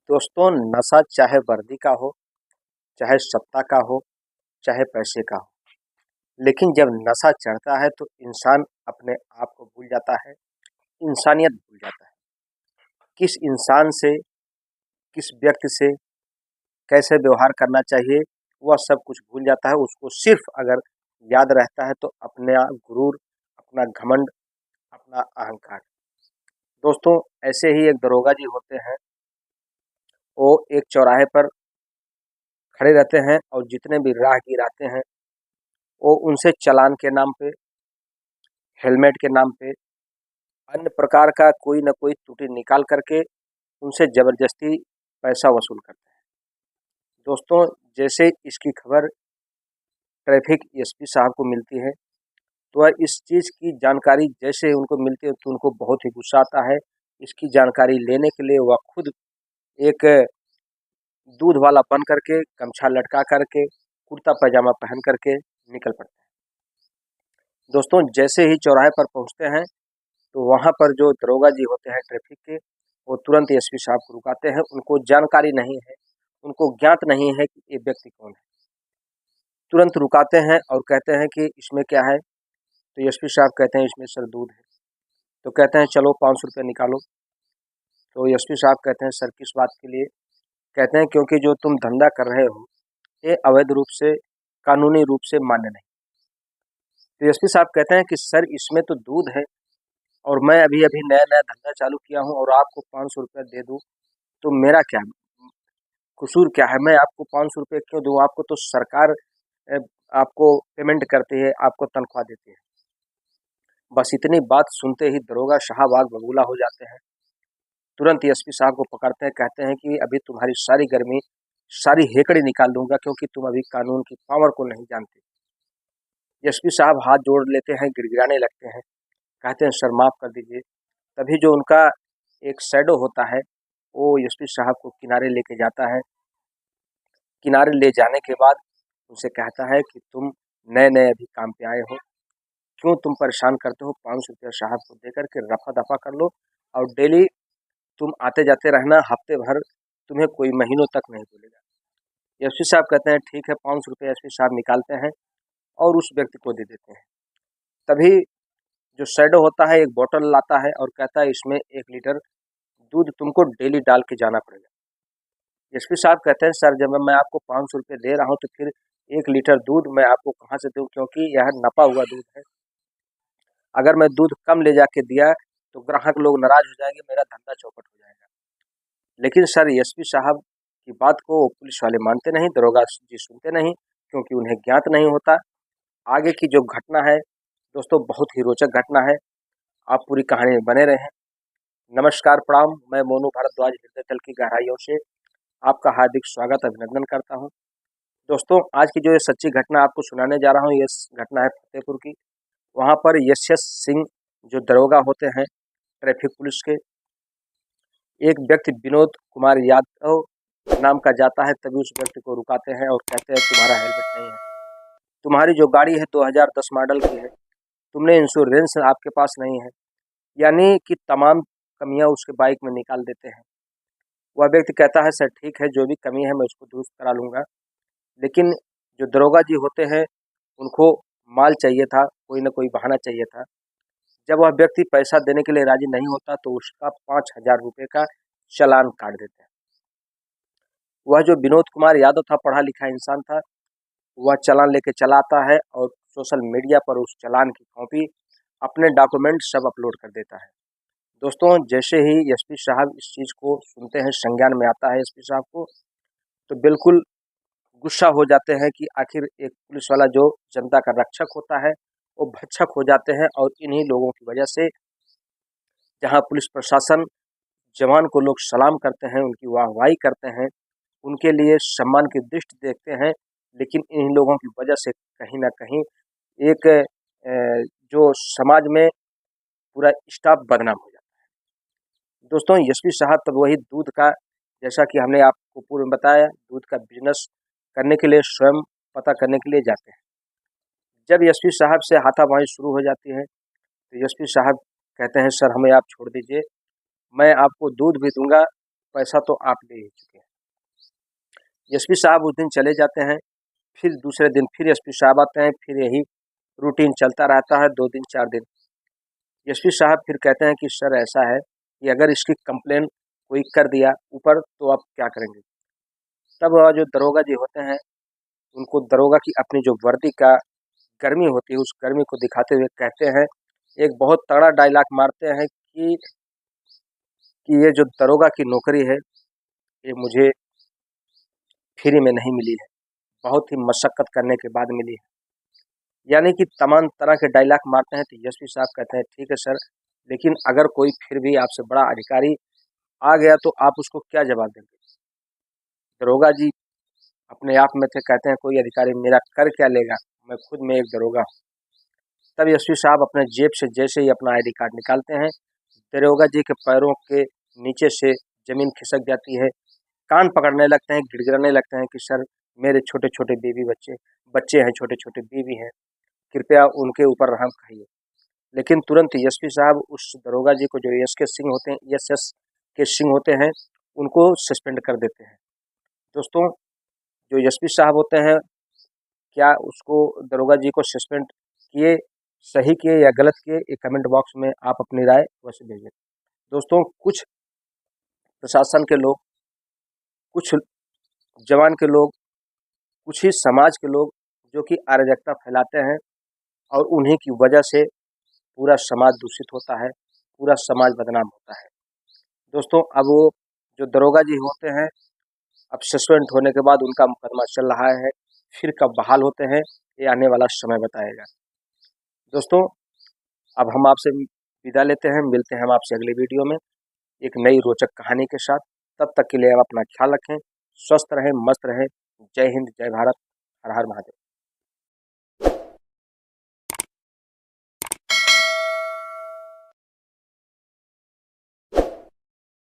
दोस्तों, नशा चाहे वर्दी का हो, चाहे सत्ता का हो, चाहे पैसे का हो, लेकिन जब नशा चढ़ता है तो इंसान अपने आप को भूल जाता है, इंसानियत भूल जाता है। किस इंसान से, किस व्यक्ति से कैसे व्यवहार करना चाहिए, वह सब कुछ भूल जाता है। उसको सिर्फ अगर याद रहता है तो अपना गुरूर, अपना घमंड, अपना अहंकार। दोस्तों, ऐसे ही एक दरोगा जी होते हैं। वो एक चौराहे पर खड़े रहते हैं और जितने भी राहगीर आते हैं वो उनसे चालान के नाम पे, हेलमेट के नाम पे, अन्य प्रकार का कोई न कोई त्रुटि निकाल करके उनसे ज़बरदस्ती पैसा वसूल करते हैं। दोस्तों, जैसे इसकी खबर ट्रैफिक एसपी साहब को मिलती है तो वह इस चीज़ की जानकारी जैसे उनको मिलती है तो उनको बहुत ही गुस्सा आता है। इसकी जानकारी लेने के लिए वह खुद एक दूध वाला बन करके, गमछा लटका करके, कुर्ता पैजामा पहन करके निकल पड़ते हैं। दोस्तों, जैसे ही चौराहे पर पहुंचते हैं तो वहाँ पर जो दरोगा जी होते हैं ट्रैफिक के, वो तुरंत एसपी साहब को रुकाते हैं। उनको जानकारी नहीं है, उनको ज्ञात नहीं है कि ये व्यक्ति कौन है। तुरंत रुकाते हैं और कहते हैं कि इसमें क्या है? तो एसपी साहब कहते हैं इसमें सर दूध है। तो कहते हैं चलो 500 रुपये निकालो। तो एसपी साहब कहते हैं सर किस बात के लिए? कहते हैं क्योंकि जो तुम धंधा कर रहे हो ये अवैध रूप से, कानूनी रूप से मान्य नहीं। तो एसपी साहब कहते हैं कि सर इसमें तो दूध है और मैं अभी अभी नया नया धंधा चालू किया हूँ और आपको 500 रुपये दे दूँ तो मेरा क्या कसूर, क्या है? मैं आपको 500 रुपये क्यों दूँ? आपको तो सरकार अ, आपको पेमेंट करती है, आपको तनख्वाह देती है। बस इतनी बात सुनते ही दरोगा साहब आग बबूला हो जाते हैं। तुरंत एसपी साहब को पकड़ते हैं, कहते हैं कि अभी तुम्हारी सारी गर्मी, सारी हेकड़ी निकाल दूंगा क्योंकि तुम अभी कानून की पावर को नहीं जानते। एसपी साहब हाथ जोड़ लेते हैं, गिड़गिड़ाने लगते हैं, कहते हैं सर माफ़ कर दीजिए। तभी जो उनका एक शैडो होता है वो एसपी साहब को किनारे लेके जाता है। किनारे ले जाने के बाद उनसे कहता है कि तुम नए नए अभी काम पे आए हो, क्यों तुम परेशान करते हो? 500 रुपया साहब को दे करके रफा दफा कर लो और डेली तुम आते जाते रहना, हफ्ते भर तुम्हें कोई महीनों तक नहीं बोलेगा। एसपी साहब कहते हैं ठीक है। 500 रुपये एसपी साहब निकालते हैं और उस व्यक्ति को दे देते हैं। तभी जो शैडो होता है एक बोतल लाता है और कहता है इसमें 1 लीटर दूध तुमको डेली डाल के जाना पड़ेगा। एसपी साहब कहते हैं सर जब मैं आपको 500 रुपये दे रहा हूँ तो फिर 1 लीटर दूध मैं आपको कहाँ से दूँ, क्योंकि यह नपा हुआ दूध है। अगर मैं दूध कम ले जाके दिया तो ग्राहक लोग नाराज हो जाएंगे, मेरा धंधा चौपट हो जाएगा। लेकिन सर एसपी साहब की बात को पुलिस वाले मानते नहीं, दरोगा जी सुनते नहीं, क्योंकि उन्हें ज्ञात नहीं होता। आगे की जो घटना है दोस्तों, बहुत ही रोचक घटना है। आप पूरी कहानी में बने रहें। नमस्कार, प्रणाम। मैं मोनू भारद्वाज हृदय तल की गहराइयों से आपका हार्दिक स्वागत, अभिनंदन करता हूं। दोस्तों, आज की जो ये सच्ची घटना आपको सुनाने जा रहा हूं, ये घटना है फतेहपुर की। वहां पर यश सिंह जो दरोगा होते हैं ट्रैफिक पुलिस के, एक व्यक्ति विनोद कुमार यादव नाम का जाता है। तभी उस व्यक्ति को रुकाते हैं और कहते हैं तुम्हारा हेलमेट नहीं है, तुम्हारी जो गाड़ी है 2010 मॉडल की है, तुमने इंश्योरेंस आपके पास नहीं है। यानी कि तमाम कमियां उसके बाइक में निकाल देते हैं। वह व्यक्ति कहता है सर ठीक है, जो भी कमी है मैं उसको दुरुस्त करा लूँगा। लेकिन जो दरोगा जी होते हैं उनको माल चाहिए था, कोई न कोई बहाना चाहिए था। जब वह व्यक्ति पैसा देने के लिए राज़ी नहीं होता तो उसका 5,000 रुपये का चालान काट देते हैं। वह जो विनोद कुमार यादव था, पढ़ा लिखा इंसान था, वह चालान लेके चला आता है और सोशल मीडिया पर उस चालान की कॉपी, अपने डॉक्यूमेंट सब अपलोड कर देता है। दोस्तों, जैसे ही एसपी साहब इस चीज़ को सुनते हैं, संज्ञान में आता है एसपी साहब को, तो बिल्कुल गुस्सा हो जाते हैं कि आखिर एक पुलिस वाला जो जनता का रक्षक होता है वो भक्षक हो जाते हैं। और इन्हीं लोगों की वजह से जहां पुलिस प्रशासन जवान को लोग सलाम करते हैं, उनकी वाहवाही करते हैं, उनके लिए सम्मान की दृष्टि देखते हैं, लेकिन इन लोगों की वजह से कहीं ना कहीं एक जो समाज में पूरा स्टाफ बदनाम हो जाता है। दोस्तों, एसपी साहब तब वही दूध का, जैसा कि हमने आपको पूर्व में बताया, दूध का बिजनेस करने के लिए स्वयं पता करने के लिए जाते हैं। जब एसपी साहब से हाथापाई शुरू हो जाती है तो एसपी साहब कहते हैं सर हमें आप छोड़ दीजिए, मैं आपको दूध भी दूंगा पैसा तो आप ले ही चुके हैं। एसपी साहब उस दिन चले जाते हैं, फिर दूसरे दिन फिर एसपी साहब आते हैं, फिर यही रूटीन चलता रहता है 2 दिन 4 दिन। एसपी साहब फिर कहते हैं कि सर ऐसा है कि अगर इसकी कंप्लेन कोई कर दिया ऊपर तो आप क्या करेंगे। तब जो दरोगा जी होते हैं, उनको दरोगा की अपनी जो वर्दी का गर्मी होती है, उस गर्मी को दिखाते हुए कहते हैं, एक बहुत तगड़ा डायलॉग मारते हैं कि ये जो दरोगा की नौकरी है, ये मुझे फ्री में नहीं मिली है, बहुत ही मशक्कत करने के बाद मिली है। यानी कि तमाम तरह के डायलॉग मारते हैं। तो एसपी साहब कहते हैं ठीक है सर, लेकिन अगर कोई फिर भी आपसे बड़ा अधिकारी आ गया तो आप उसको क्या जवाब देंगे। दरोगा जी अपने आप में थे, कहते हैं कोई अधिकारी मेरा कर क्या लेगा, मैं खुद में एक दरोगा हूँ। तब एसपी साहब अपने जेब से जैसे ही अपना आईडी कार्ड निकालते हैं, दरोगा जी के पैरों के नीचे से जमीन खिसक जाती है, कान पकड़ने लगते हैं, गिड़गिड़ाने लगते हैं कि सर मेरे छोटे छोटे बेबी बच्चे हैं, छोटे छोटे बेबी हैं, कृपया उनके ऊपर रहम खाइए। लेकिन तुरंत एसपी साहब उस दरोगा जी को, जो एस के सिंह होते हैं, एस के सिंह होते हैं, उनको सस्पेंड कर देते हैं। दोस्तों, जो एसपी साहब होते हैं, क्या उसको दरोगा जी को सस्पेंड किए, सही किए या गलत किए, ये कमेंट बॉक्स में आप अपनी राय वैसे भेजें। दोस्तों, कुछ प्रशासन के लोग, कुछ जवान के लोग, कुछ ही समाज के लोग जो कि अराजकता फैलाते हैं, और उन्हीं की वजह से पूरा समाज दूषित होता है, पूरा समाज बदनाम होता है। दोस्तों, अब वो जो दरोगा जी होते हैं, अब सस्पेंड होने के बाद उनका मुकदमा चल रहा है, फिर कब बहाल होते हैं ये आने वाला समय बताएगा। दोस्तों, अब हम आपसे विदा लेते हैं, मिलते हैं हम आपसे अगले वीडियो में एक नई रोचक कहानी के साथ। तब तक के लिए आप अपना ख्याल रखें, स्वस्थ रहें, मस्त रहें। जय हिंद, जय भारत, हर हर महादेव।